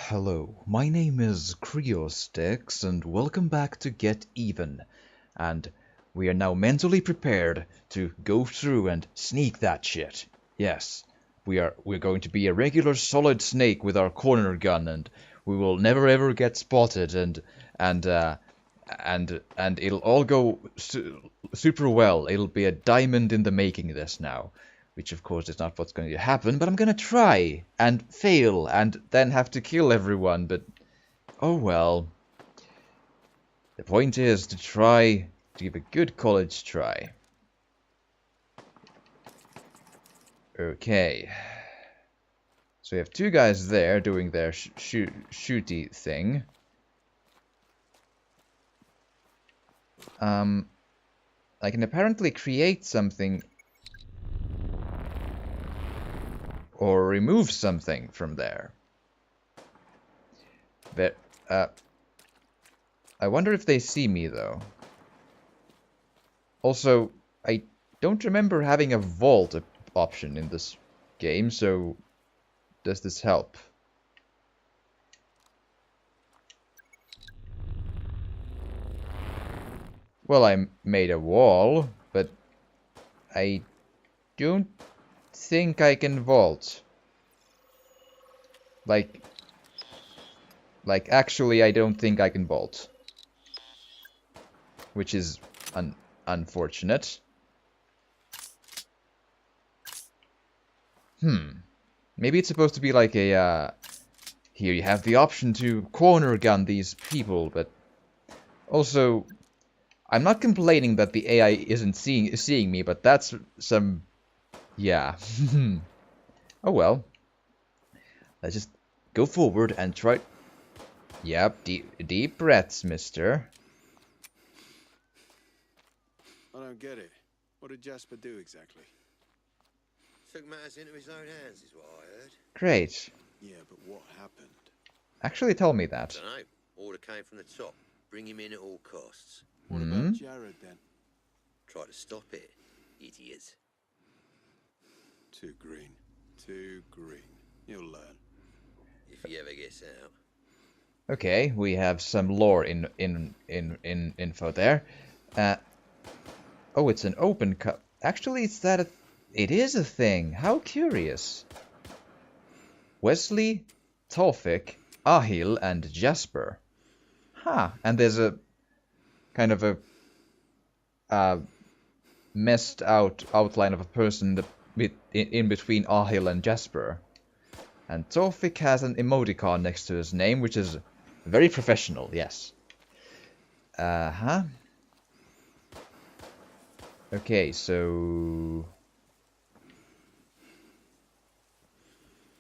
Hello, my name is Creostix, and welcome back to Get Even. And we are now mentally prepared to go through and sneak that shit. Yes, we're going to be a regular solid snake with our corner gun, and we will never ever get spotted, and it'll all go super well. It'll be a diamond in the making this now. Which of course is not what's going to happen, but I'm going to try and fail and then have to kill everyone, but oh well. The point is to try to give a good college try. Okay. So we have two guys there doing their shooty thing. I can apparently create something or remove something from there. But, I wonder if they see me, though. Also, I don't remember having a vault option in this game, so does this help? Well, I made a wall, but I don't think I can vault. Like actually I don't think I can vault. Which is unfortunate. Maybe it's supposed to be like a, here you have the option to corner gun these people, but also, I'm not complaining that the AI isn't seeing me, but that's some, yeah. Oh well. Let's just go forward and try. Yep, deep breaths, mister. I don't get it. What did Jasper do exactly? Took matters into his own hands, is what I heard. Great. Yeah, but what happened? Actually, tell me that. Dunno. Order came from the top. Bring him in at all costs. What about Jared then? Try to stop it, idiot. Too green. Too green. You'll learn. If he ever gets out. Okay, we have some lore info there. Oh, it's an open cup. Actually, it is a thing. How curious. Wesley, Tawfik, Ahil, and Jasper. Huh. And there's a kind of a messed out outline of a person in between Ahil and Jasper. And Tawfik has an emoticon next to his name, which is very professional, yes. Uh-huh. Okay, so...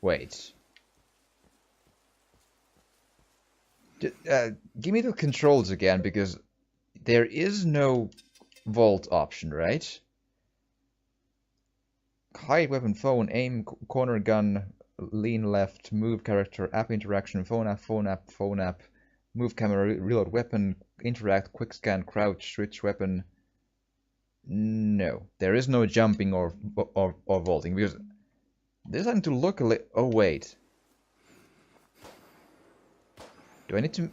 Wait. Give me the controls again, because there is no vault option, right? Hide weapon, phone, aim, corner gun, lean left, move character, app interaction, phone app, move camera, reload weapon, interact, quick scan, crouch, switch weapon. No, there is no jumping or vaulting, because this is starting to look a little. Oh wait, do I need to?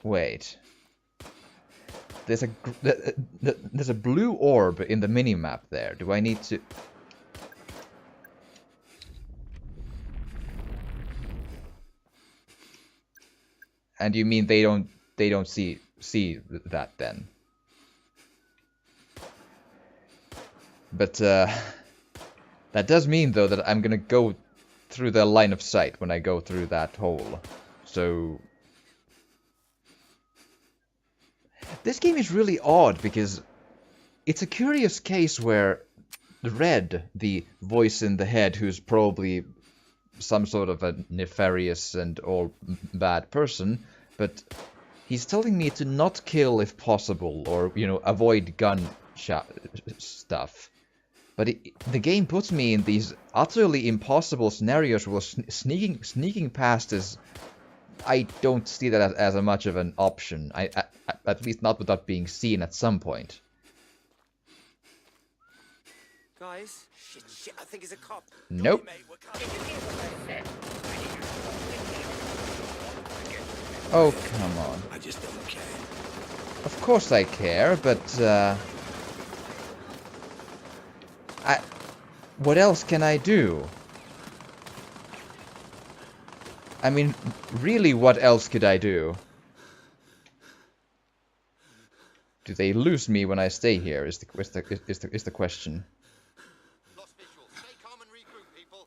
Wait. There's a blue orb in the minimap there. Do I need to? And you mean they don't see that then? But that does mean though that I'm gonna go through the line of sight when I go through that hole. So this game is really odd because it's a curious case where Red, the voice in the head, who's probably some sort of a nefarious and all bad person, but he's telling me to not kill if possible, or, you know, avoid gun stuff. But the game puts me in these utterly impossible scenarios where sneaking past is... I don't see that as much of an option. At least not without being seen at some point. Guys, Shit, I think it's a cop. Nope. Mate, we're coming. Oh, come on. I just don't care. Of course I care, but what else can I do? I mean, really, what else could I do? Do they lose me when I stay here? Is the question. Lost visual. Stay calm and regroup, people.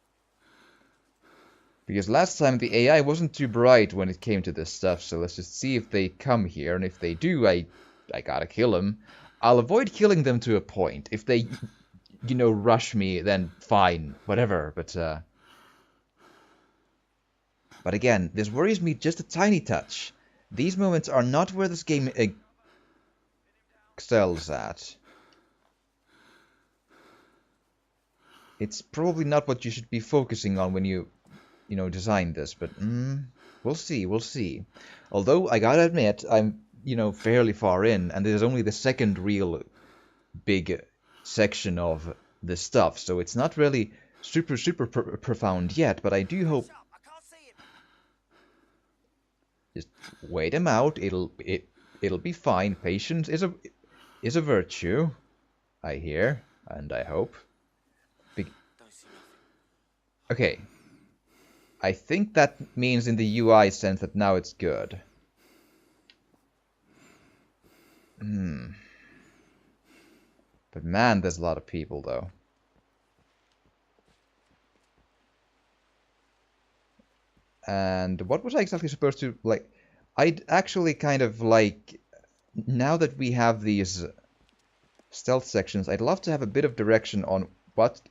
Because last time the AI wasn't too bright when it came to this stuff, so let's just see if they come here, and if they do, I gotta kill them. I'll avoid killing them to a point. If they, you know, rush me, then fine, whatever, but again, this worries me just a tiny touch. These moments are not where this game excels at. It's probably not what you should be focusing on when you know, design this, but we'll see. Although, I gotta admit, I'm, you know, fairly far in, and this is only the second real big section of this stuff, so it's not really super profound yet, but I do hope... Just wait him out. It'll be fine. Patience is a virtue, I hear, and I hope. Okay. I think that means in the UI sense that now it's good. But man, there's a lot of people though. And what was I exactly supposed to, like, I'd actually kind of like, now that we have these stealth sections, I'd love to have a bit of direction on what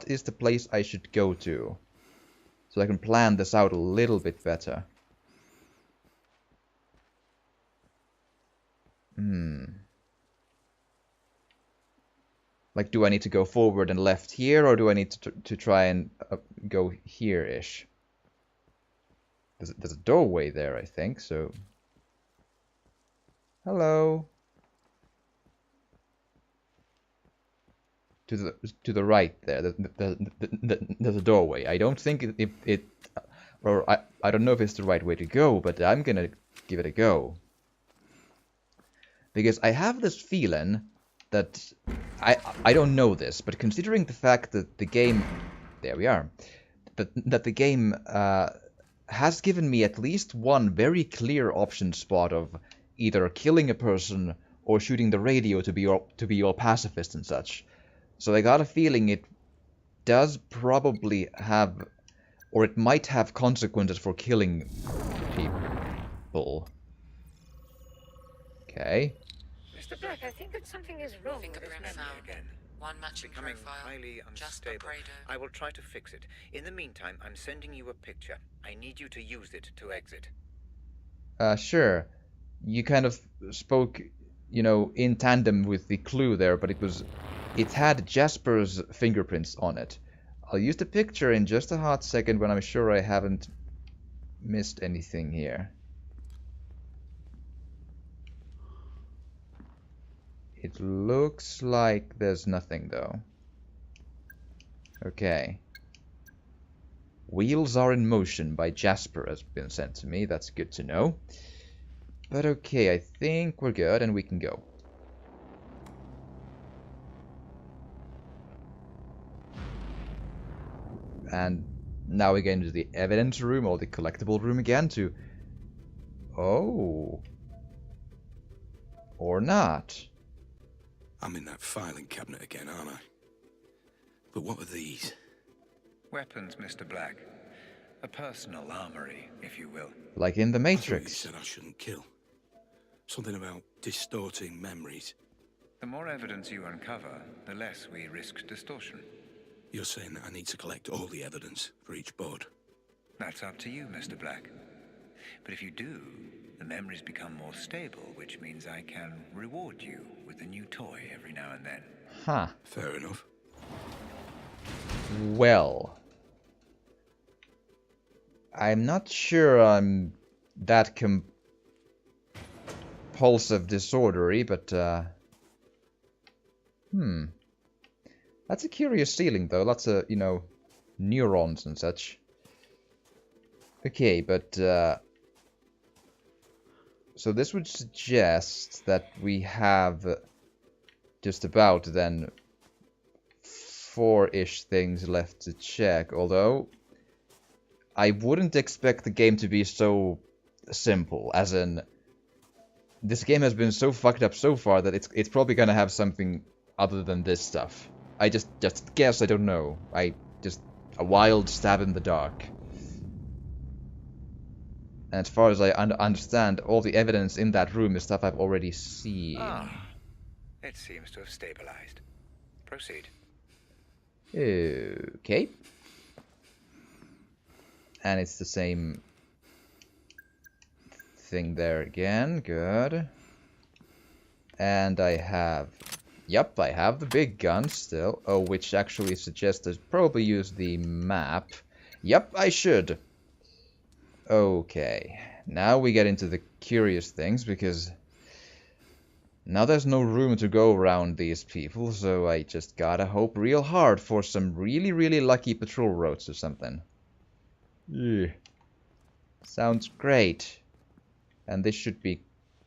is the place I should go to. So I can plan this out a little bit better. Like, do I need to go forward and left here, or do I need to try and go here-ish? There's a doorway there, I think, so... Hello? To the right there, there's a doorway. I don't think or I don't know if it's the right way to go, but I'm gonna give it a go. Because I have this feeling that... I don't know this, but considering the fact that the game... There we are. That the game has given me at least one very clear option spot of either killing a person or shooting the radio to be all pacifist and such. So I got a feeling it does probably have, or it might have consequences for killing people. Okay. Mr. Black, I think that something is wrong with this Fingerprint memory found. again. One matching Becoming profile. highly Jasper unstable. Prado. I will try to fix it. In the meantime, I'm sending you a picture. I need you to use it to exit. Sure. You kind of spoke, you know, in tandem with the clue there, but it had Jasper's fingerprints on it. I'll use the picture in just a hot second when I'm sure I haven't missed anything here. It looks like there's nothing though. Okay. Wheels Are in Motion by Jasper has been sent to me. That's good to know. But okay, I think we're good and we can go. And now we get into the evidence room, or the collectible room again to... Oh. Or not. I'm in that filing cabinet again, aren't I? But what are these? Weapons, Mr. Black. A personal armory, if you will. Like in The I thought you Matrix. said I shouldn't kill. Something about distorting memories. The more evidence you uncover, the less we risk distortion. You're saying that I need to collect all the evidence for each board? That's up to you, Mr. Black. But if you do, the memories become more stable, which means I can reward you with a new toy every now and then. Huh. Fair enough. Well. I'm not sure I'm that compulsive disordery, but That's a curious ceiling, though. Lots of, you know, neurons and such. Okay, but, so this would suggest that we have just about, then, 4-ish things left to check, although I wouldn't expect the game to be so simple, as in, this game has been so fucked up so far that it's probably gonna have something other than this stuff. I just guess, I don't know. A wild stab in the dark. And as far as I understand, all the evidence in that room is stuff I've already seen. Ah, it seems to have stabilized. Proceed. Okay. And it's the same thing there again. Good. And I have... Yep, I have the big gun still. Oh, which actually suggests to probably use the map. Yep, I should. Okay. Now we get into the curious things, because... now there's no room to go around these people, so I just gotta hope real hard for some really, really lucky patrol roads or something. Yeah. Sounds great. And this should be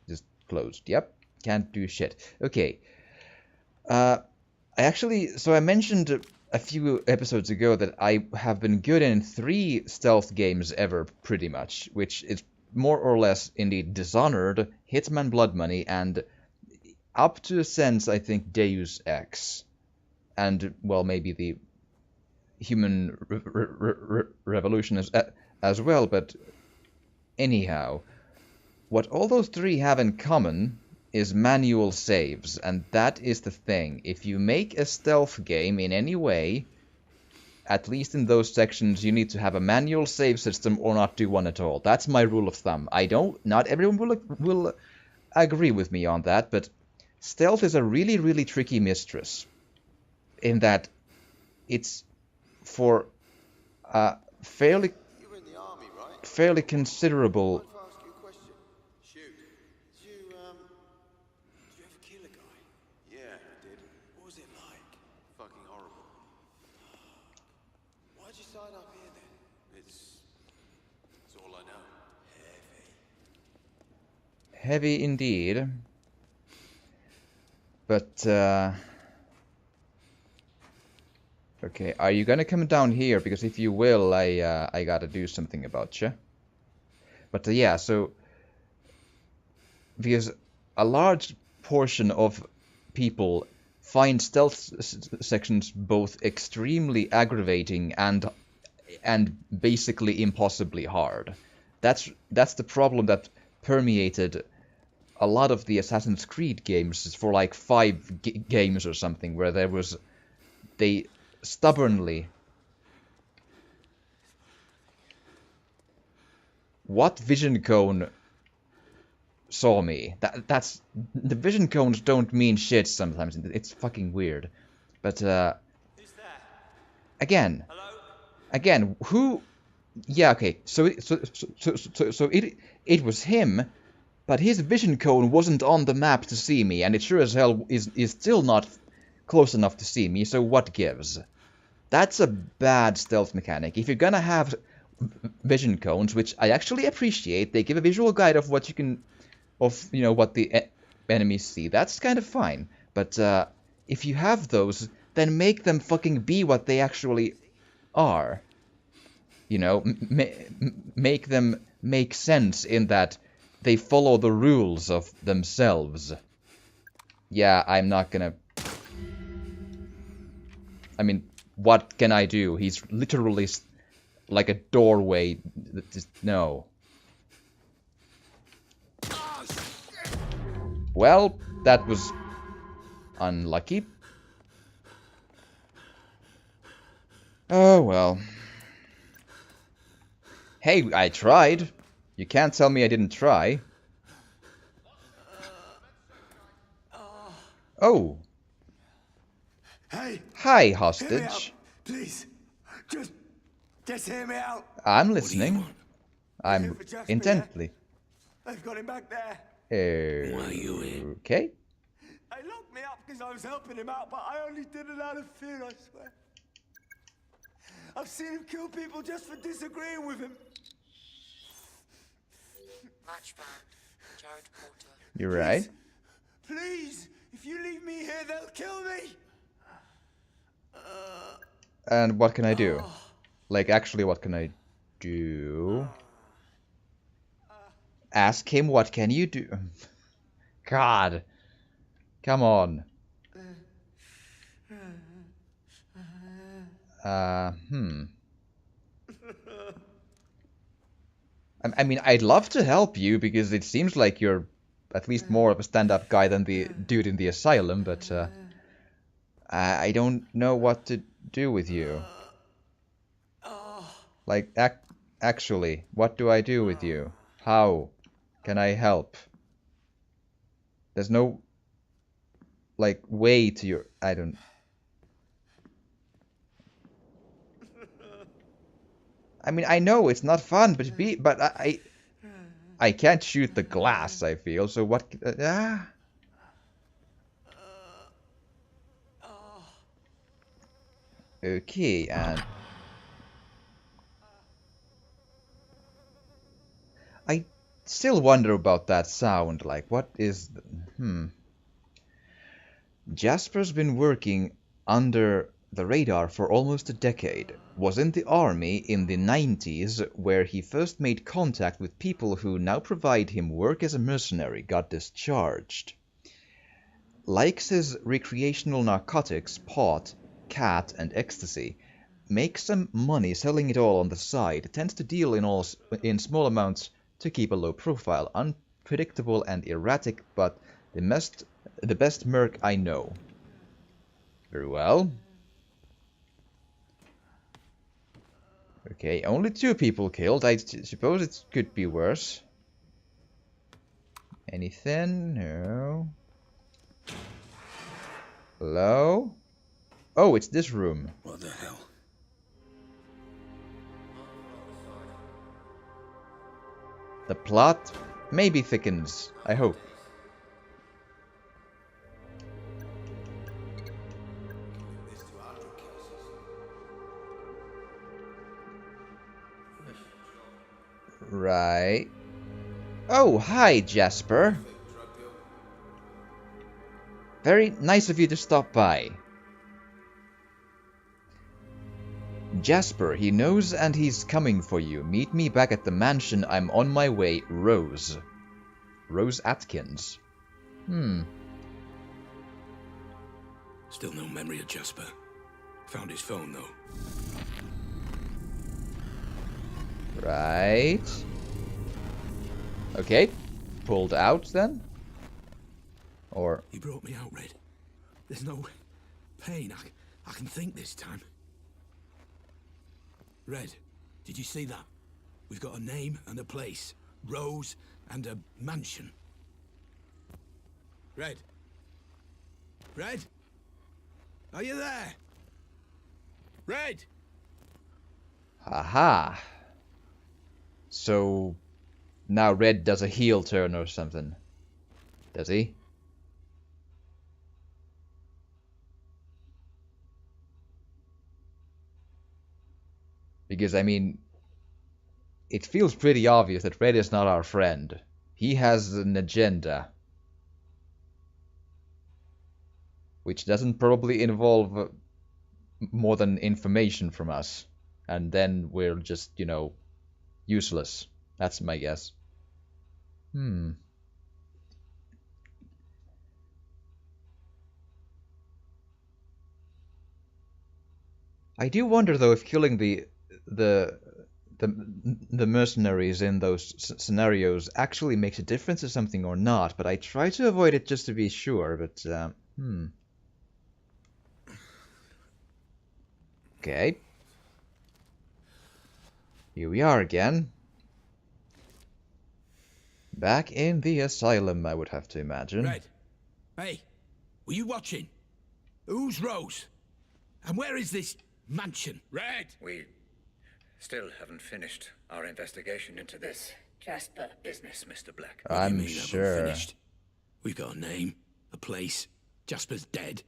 just closed. Yep. Can't do shit. Okay. I mentioned a few episodes ago that I have been good in 3 stealth games ever, pretty much, which is more or less indeed Dishonored, Hitman Blood Money, and up to a sense, I think, Deus Ex. And, well, maybe the Human Revolution as well, but anyhow, what all those 3 have in common is manual saves, and that is the thing. If you make a stealth game in any way, at least in those sections, you need to have a manual save system or not do one at all. That's my rule of thumb. Not everyone will agree with me on that, but stealth is a really, really tricky mistress, in that it's for fairly You were in the army, right? fairly considerable. If I ask you a question. Shoot. Did you ever kill a guy? Yeah, I did. What was it like? Fucking horrible. Why'd you sign up here then? It's all I know. Heavy indeed. But, okay, are you gonna come down here? Because if you will, I gotta do something about you. But, yeah, so... because a large portion of people find stealth sections both extremely aggravating and basically impossibly hard. That's the problem that permeated a lot of the Assassin's Creed games for like 5 games or something, where they stubbornly... What vision cone saw me? That's... the vision cones don't mean shit sometimes. It's fucking weird. But, again, who... yeah, okay, so it was him, but his vision cone wasn't on the map to see me, and it sure as hell is still not close enough to see me, so what gives? That's a bad stealth mechanic. If you're gonna have vision cones, which I actually appreciate, they give a visual guide of what you can... you know, what the enemies see, that's kind of fine. But, if you have those, then make them fucking be what they actually are. You know, make them make sense in that they follow the rules of themselves. Yeah, I'm not gonna... I mean, what can I do? He's literally like a doorway. No. Well, that was unlucky. Oh, well. Hey, I tried. You can't tell me I didn't try. Oh. Hey! Hi, Hear me out, hostage. please. Just hear me out. I'm listening. Looking I'm for Jasper, intently. They've got him back there. Okay. They locked me up because I was helping him out, but I only did it out of fear, I swear. I've seen him kill people just for disagreeing with him. Matchband, Jared Porter. You're right. Please, if you leave me here, they'll kill me. And what can I do? Like, actually, what can I do? Ask him, what can you do? God. Come on. I mean, I'd love to help you, because it seems like you're at least more of a stand-up guy than the dude in the asylum, but I don't know what to do with you. Like, actually, what do I do with you? How can I help? There's no, like, way to your... I don't... I mean, I know it's not fun, but I can't shoot the glass, I feel, so what... Okay, and... I still wonder about that sound, like, what is... Jasper's been working under the radar for almost a decade. Was in the army in the 90s, where he first made contact with people who now provide him work as a mercenary, got discharged. Likes his recreational narcotics, pot, cat, and ecstasy. Makes some money selling it all on the side, tends to deal in small amounts to keep a low profile, unpredictable and erratic, but the best merc I know. Very well. Okay, only 2 people killed. I suppose it could be worse. Anything? No. Hello? Oh, it's this room. What the hell? The plot maybe thickens, I hope. Right. Oh, hi, Jasper. Very nice of you to stop by. Jasper, he knows and he's coming for you. Meet me back at the mansion. I'm on my way. Rose. Rose Atkins. Still no memory of Jasper. Found his phone, though. Right. Okay. Pulled out, then? Or... He brought me out, Red. There's no pain. I can think this time. Red, did you see that? We've got a name and a place. Rose and a mansion. Red? Red? Are you there? Red? Aha. So... now Red does a heel turn or something. Does he? Because, I mean, it feels pretty obvious that Red is not our friend. He has an agenda. Which doesn't probably involve more than information from us. And then we're just, you know, useless. That's my guess. I do wonder, though, if killing the mercenaries in those scenarios actually makes a difference or something or not, but I try to avoid it just to be sure, but, Okay. Here we are again. Back in the asylum, I would have to imagine. Red, hey, were you watching? Who's Rose? And where is this mansion? Red! We still haven't finished our investigation into this Jasper. business, Mr. Black. What do you I'm mean, haven't sure. finished? We've got a name, a place, Jasper's dead.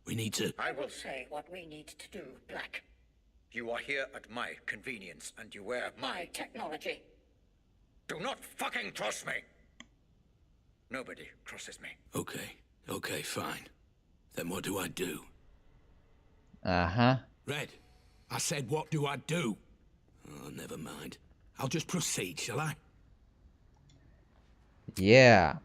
We need to... I will say what we need to do, Black. You are here at my convenience, and you wear my technology. Do not fucking cross me! Nobody crosses me. Okay, fine. Then what do I do? Uh-huh. Red, I said what do I do? Oh, never mind. I'll just proceed, shall I? Yeah.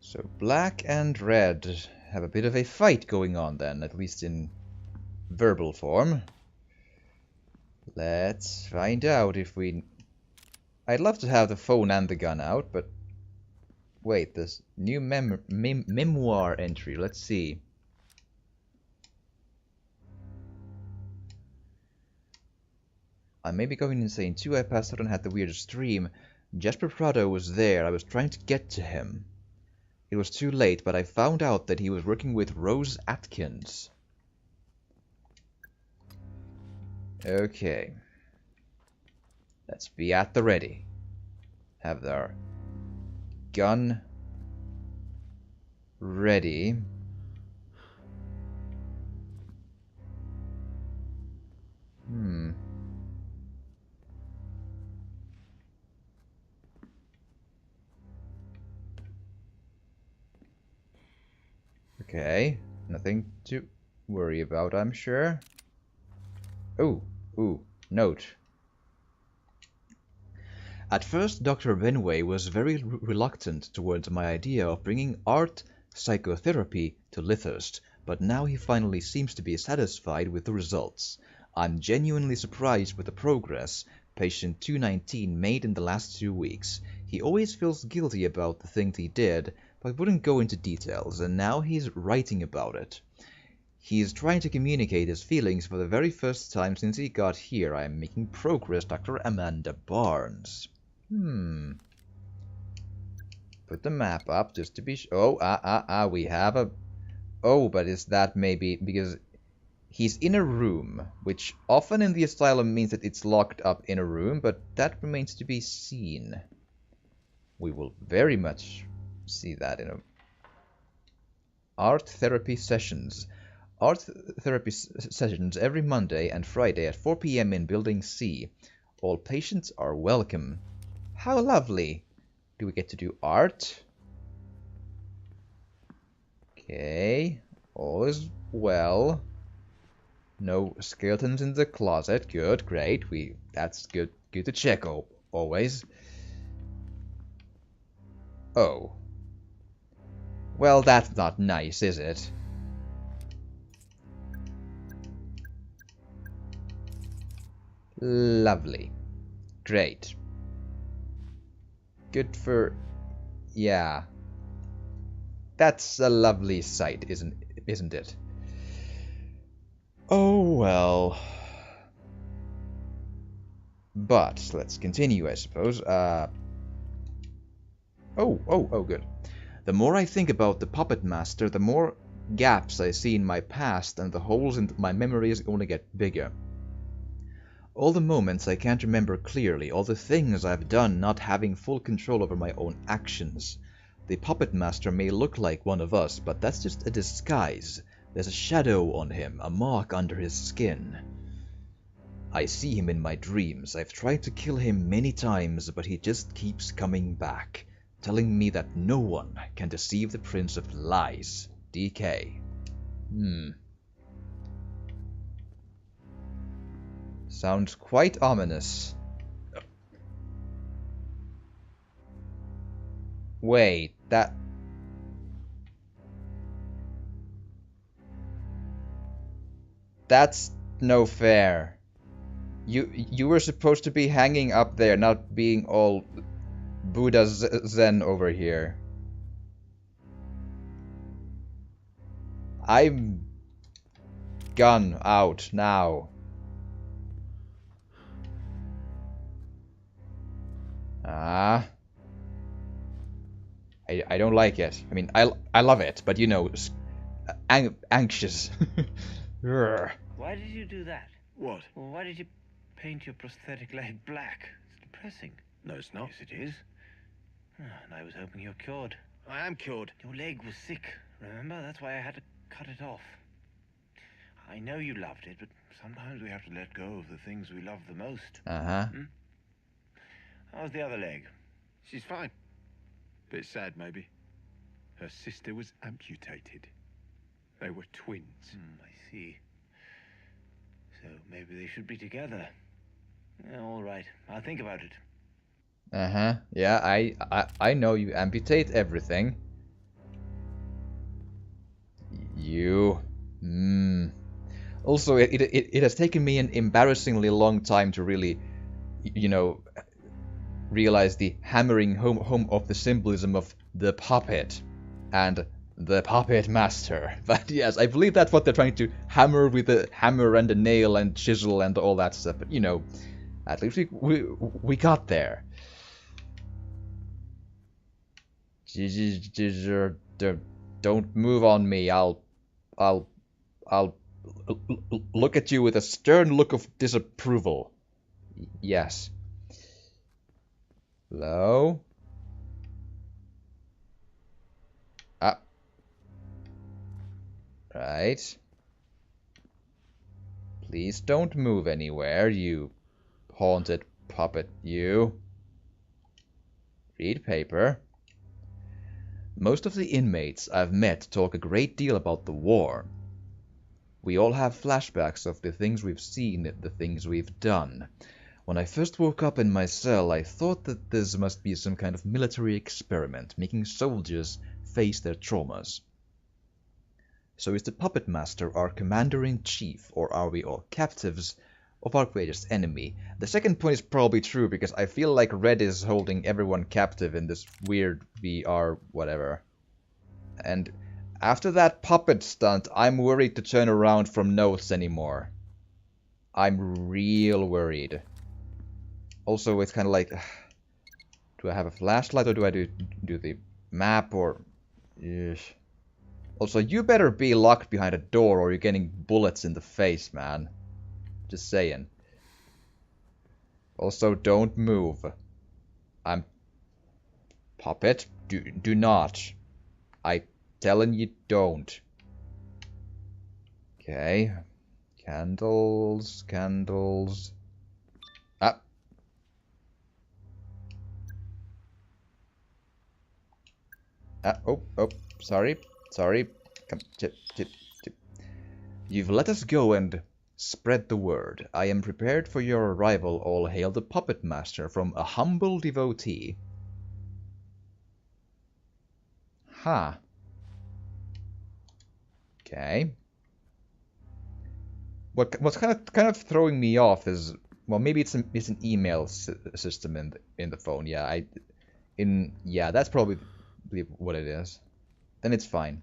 So Black and Red have a bit of a fight going on then, at least in verbal form. Let's find out if we... I'd love to have the phone and the gun out, but... Wait, this new memoir entry, let's see. I may be going insane too. I passed out and had the weirdest dream. Jasper Prado was there. I was trying to get to him. It was too late, but I found out that he was working with Rose Atkins. Okay. Let's be at the ready. Have our gun ready. Okay, nothing to worry about, I'm sure. Oh, ooh, note. At first, Dr. Benway was very reluctant towards my idea of bringing art psychotherapy to Lythurst, but now he finally seems to be satisfied with the results. I'm genuinely surprised with the progress patient 219 made in the last 2 weeks. He always feels guilty about the things he did, but wouldn't go into details, and now he's writing about it. He is trying to communicate his feelings for the very first time since he got here. I am making progress, Dr. Amanda Barnes. Put the map up just to be sure. Oh, we have a... Oh, but is that maybe because he's in a room, which often in the asylum means that it's locked up in a room, but that remains to be seen. We will very much see that in a... Art therapy sessions. Art therapy sessions every Monday and Friday at 4 p.m. in Building C. All patients are welcome. How lovely! Do we get to do art? Okay, all is well. No skeletons in the closet. Good, great. That's good to check always. Oh. Well, that's not nice, is it? Lovely. Great. Good for... Yeah. That's a lovely sight, isn't it? Oh, well. But, let's continue, I suppose. Oh, good. The more I think about the Puppet Master, the more gaps I see in my past, and the holes in my memories only get bigger. All the moments I can't remember clearly, all the things I've done not having full control over my own actions. The Puppet Master may look like one of us, but that's just a disguise. There's a shadow on him, a mark under his skin. I see him in my dreams. I've tried to kill him many times, but he just keeps coming back, telling me that no one can deceive the Prince of Lies. DK. Sounds quite ominous. Wait, that... That's no fair. You were supposed to be hanging up there, not being all Buddha Zen over here. I'm gun out now. I don't like it. I mean, I love it, but you know, anxious. Why did you do that? What? Well, why did you paint your prosthetic leg black? It's depressing. No, it's not. Yes, it is. And I was hoping you're cured. I am cured. Your leg was sick, remember? That's why I had to cut it off. I know you loved it, but sometimes we have to let go of the things we love the most. Uh-huh. How's the other leg? She's fine. Bit sad, maybe. Her sister was amputated. They were twins. I see. So maybe they should be together. Yeah, all right. I'll think about it. Uh-huh. Yeah, I know you amputate everything. You... Also, it has taken me an embarrassingly long time to really, you know, realize the hammering home of the symbolism of the puppet and the puppet master. But yes, I believe that's what they're trying to hammer with the hammer and the nail and chisel and all that stuff. But, you know, at least we got there. Don't move on me. I'll look at you with a stern look of disapproval. Yes. Hello? Ah. Right. Please don't move anywhere, you haunted puppet, you. Read paper. Most of the inmates I've met talk a great deal about the war. We all have flashbacks of the things we've seen, the things we've done. When I first woke up in my cell, I thought that this must be some kind of military experiment, making soldiers face their traumas. So is the puppet master our commander-in-chief, or are we all captives of our greatest enemy? The second point is probably true, because I feel like Red is holding everyone captive in this weird VR whatever. And after that puppet stunt, I'm worried to turn around from notes anymore. I'm real worried. Also, it's kind of like, do I have a flashlight or do I do the map or... Ugh. Also, you better be locked behind a door or you're getting bullets in the face, man. Just saying. Also, don't move. I'm... Puppet, do not. I telling you don't. Okay. Candles, candles. Ah. Oh, sorry. Come, chip. You've let us go and spread the word. I am prepared for your arrival. All hail the puppet master from a humble devotee. Huh. Okay. What's kind of throwing me off is, well, maybe it's an email system in the phone. Yeah, that's probably what it is. Then it's fine.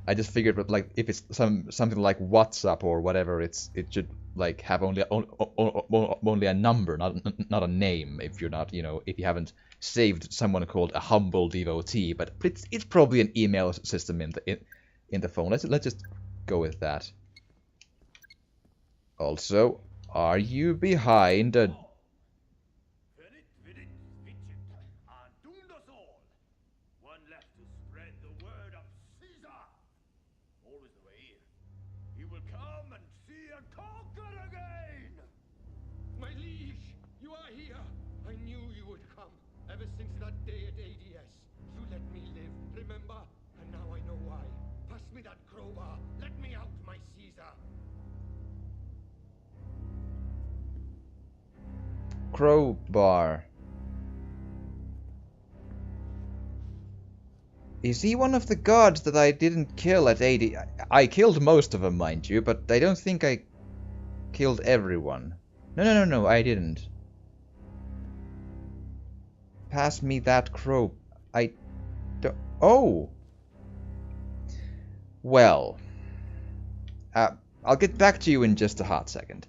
I just figured that, like, if it's something like WhatsApp or whatever, it should like have only a number, not a name. If you're not, if you haven't saved someone called a humble devotee, but it's probably an email system in the phone. Let's just go with that. Also, are you behind a... Crowbar. Is he one of the guards that I didn't kill at 80? I killed most of them, mind you, but I don't think I killed everyone. No, I didn't. Pass me that crow. I don't... Oh! Well. I'll get back to you in just a hot second.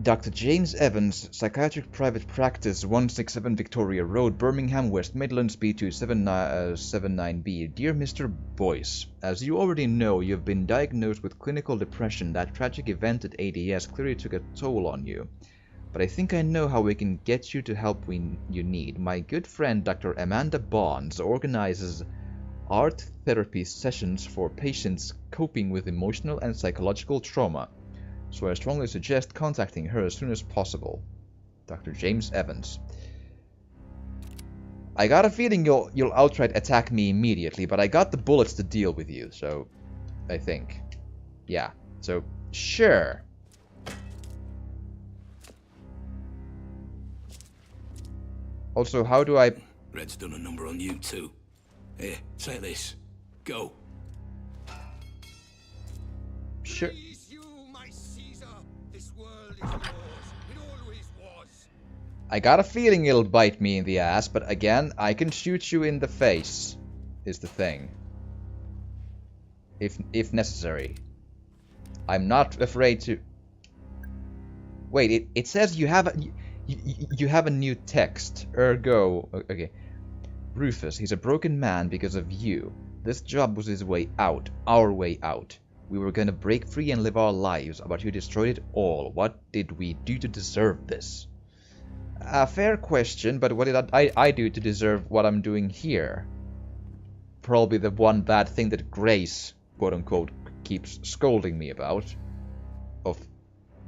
Dr. James Evans, Psychiatric Private Practice, 167 Victoria Road, Birmingham, West Midlands, B279B. Dear Mr. Boyce, as you already know, you have been diagnosed with clinical depression. That tragic event at ADS clearly took a toll on you. but I think I know how we can get you to help you need. My good friend Dr. Amanda Bonds organizes art therapy sessions for patients coping with emotional and psychological trauma, so I strongly suggest contacting her as soon as possible. Dr. James Evans. I got a feeling you'll outright attack me immediately, but I got the bullets to deal with you, so I think. Yeah, so sure. Also, how do I... Red's done a number on you too. Here, take this. Go. Sure. Please you, my Caesar. This world is yours. It always was. I got a feeling it'll bite me in the ass, but again, I can shoot you in the face, is the thing. If necessary. I'm not afraid to... Wait, it says you have a new text. Ergo... Okay. Rufus, he's a broken man because of you. This job was his way out. Our way out. We were gonna break free and live our lives, but you destroyed it all. What did we do to deserve this? A fair question, but what did I do to deserve what I'm doing here? Probably the one bad thing that Grace, quote-unquote, keeps scolding me about. Of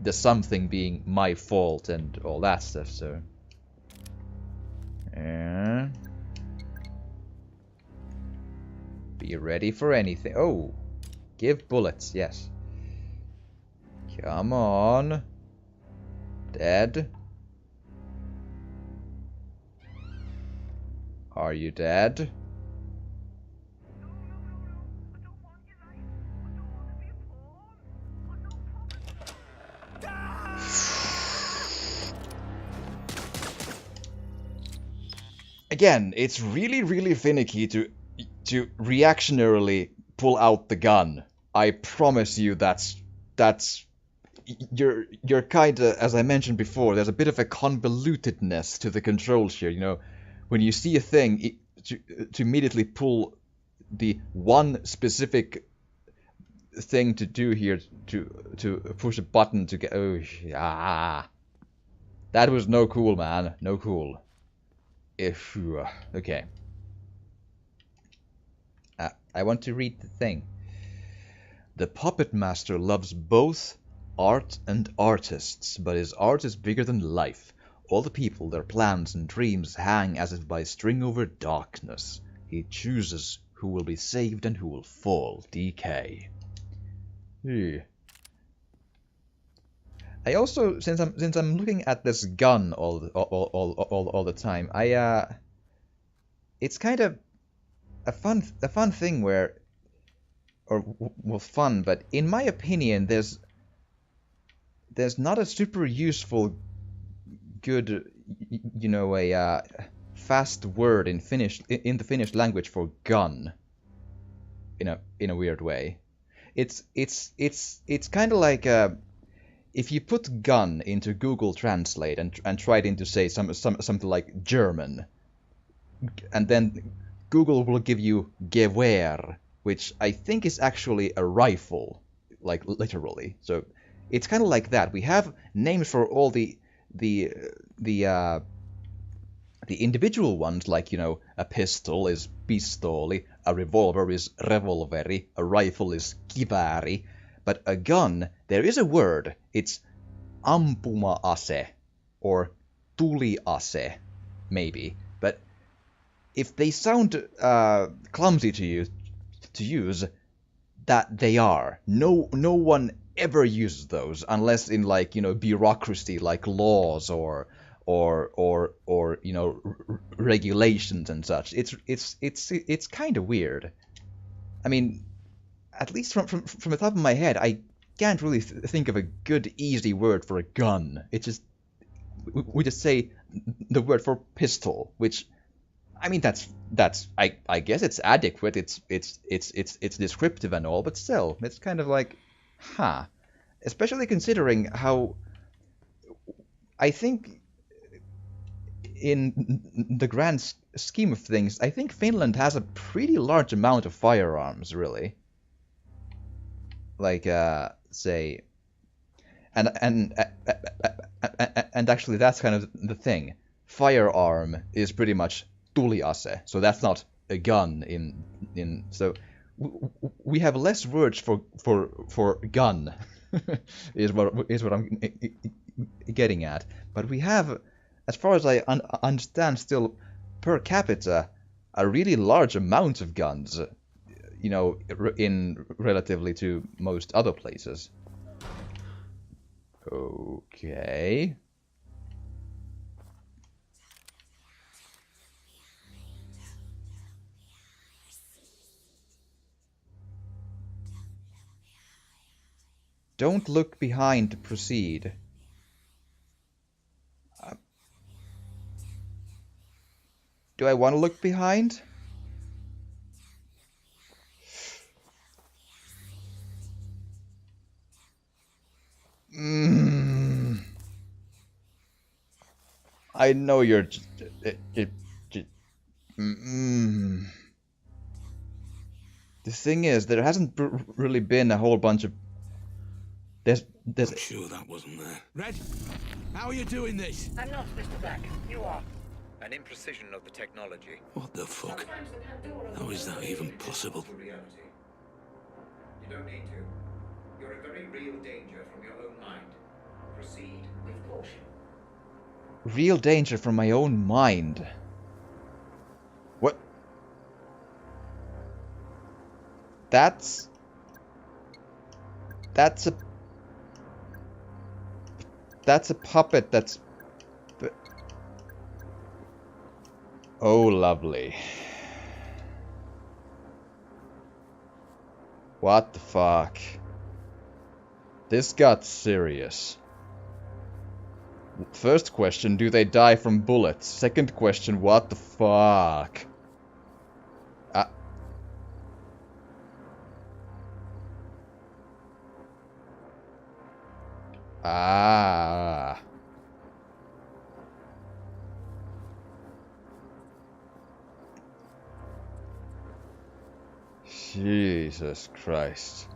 the something being my fault and all that stuff, so... Be ready for anything. Oh! Give bullets, yes. Come on. Dead. Are you dead? Again, it's really finicky to reactionarily pull out the gun. I promise you that's you're kinda, as I mentioned before, there's a bit of a convolutedness to the controls here, you know. When you see a thing, to immediately pull the one specific thing to do here, to push a button to get... Oh, yeah. That was no cool, man. No cool. Okay. I want to read the thing. The puppet master loves both art and artists, but his art is bigger than life. All the people, their plans and dreams hang as if by string over darkness. He chooses who will be saved and who will fall. DK. I also, since I'm looking at this gun all the time, it's kind of a fun thing where, or well, fun, but in my opinion, there's not a super useful, good, you know, a fast word in the Finnish language for gun. In a weird way, it's kind of like if you put gun into Google Translate and tried into say something like German, and then Google will give you Gewehr, which I think is actually a rifle, like literally. So it's kind of like that. We have names for all the individual ones, like, you know, a pistol is pistoli, a revolver is revolveri, a rifle is kivääri, but a gun, there is a word. It's ampuma-ase or tuliase, maybe. But if they sound clumsy to use, that they are. No one ever uses those unless in, like, you know, bureaucracy, like laws or you know, regulations and such. It's kind of weird. I mean, at least from the top of my head, I can't really think of a good easy word for a gun. It's just we just say the word for pistol, which, I mean, that's I guess it's adequate. It's descriptive and all, but still, it's kind of like, huh. Especially considering how I think in the grand scheme of things, I think Finland has a pretty large amount of firearms, really. Like, say, and actually that's kind of the thing. Firearm is pretty much tuliase, so that's not a gun in so we have less words for gun is what I'm getting at, but we have, as far as I understand, still per capita a really large amount of guns, you know, in relatively to most other places. Okay. Don't look behind to proceed. Do I want to look behind? I know you're The thing is, there hasn't really been a whole bunch of... There's... I'm sure that wasn't there. Red, how are you doing this? I'm not, Mr. Black. You are. An imprecision of the technology. What the fuck? How is that even possible? Reality. You don't need to. You're in very real danger from your own mind. Proceed with caution. Real danger from my own mind. What? That's a puppet that's... Oh, lovely. What the fuck? This got serious. First question, do they die from bullets? Second question, what the fuck? Ah. Jesus Christ.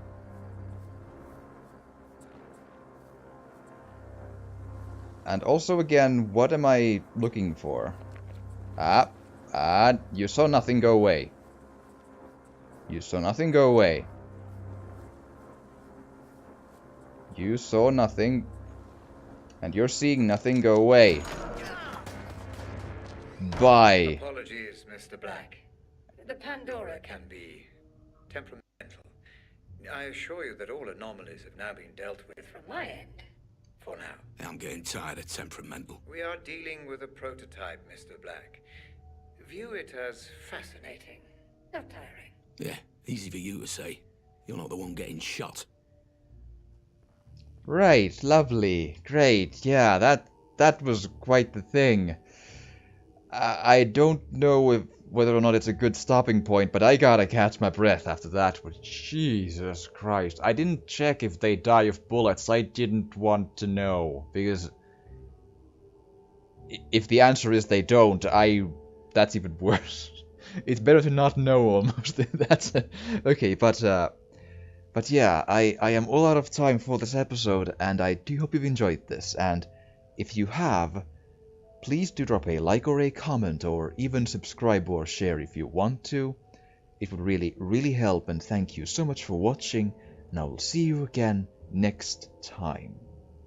And also again, what am I looking for? You saw nothing, go away. You saw nothing, go away. You saw nothing. And you're seeing nothing, go away. Bye. Apologies, Mr. Black. The Pandora can be temperamental. I assure you that all anomalies have now been dealt with from my end. For now. I'm getting tired of temperamental. We are dealing with a prototype, Mr. Black. View it as fascinating, not tiring. Yeah, easy for you to say. You're not the one getting shot. Right, lovely, great, yeah, that was quite the thing. I don't know whether or not it's a good stopping point, but I gotta catch my breath after that. But Jesus Christ, I didn't check if they die of bullets. I didn't want to know, because if the answer is they don't, that's even worse. It's better to not know, almost. That's okay, but yeah, I am all out of time for this episode, and I do hope you've enjoyed this. And if you have, please do drop a like or a comment, or even subscribe or share if you want to. It would really, really help, and thank you so much for watching, and I will see you again next time.